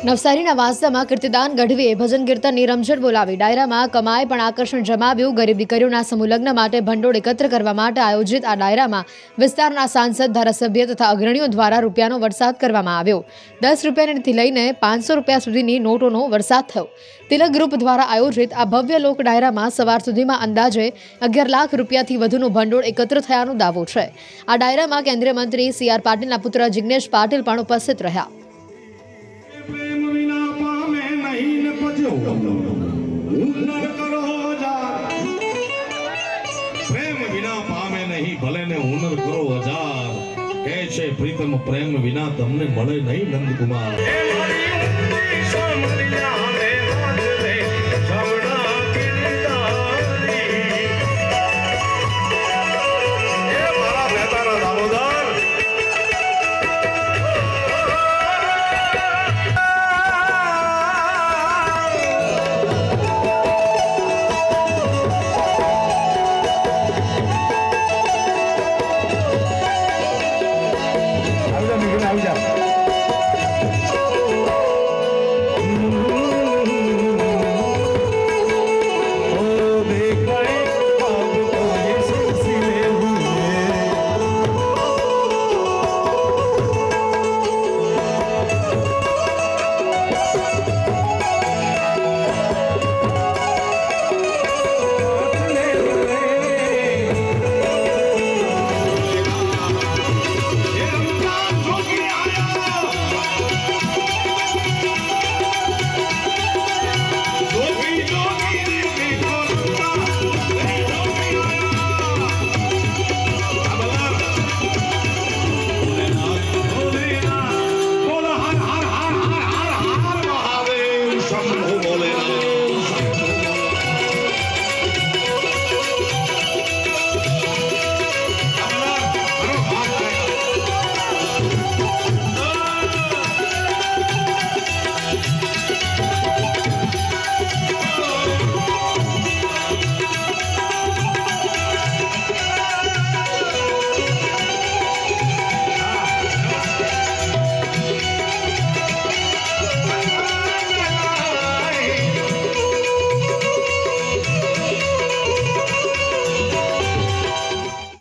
નવસારીના વાંસદામાં કીર્તિદાન ગઢવીએ ભજન કીર્તનની રમઝટ બોલાવી ડાયરામાં કમાય પણ આકર્ષણ જમાવ્યું। ગરીબ દીકરીઓના સમૂહલગ્ન માટે ભંડોળ એકત્ર કરવા માટે આયોજિત આ ડાયરામાં વિસ્તારના સાંસદ, ધારાસભ્ય તથા અગ્રણીઓ દ્વારા રૂપિયાનો વરસાદ કરવામાં આવ્યો। 10 રૂપિયાથી લઈને 500 રૂપિયા સુધીની નોટોનો વરસાદ થયો। તિલક ગ્રુપ દ્વારા આયોજિત આ ભવ્ય લોક ડાયરામાં સવાર સુધીમાં અંદાજે 11 લાખ રૂપિયાથી વધુનું ભંડોળ એકત્ર થયાનો દાવો છે। આ ડાયરામાં કેન્દ્રીય મંત્રી CR પાટીલના પુત્ર જિગ્નેશ પાટીલ પણ ઉપસ્થિત રહ્યા। प्रेम विना पामे नहीं भले ने हुनर करो हजार कैसे प्रीतम प्रेम विना तमने મળે નહીં नंद कुमार।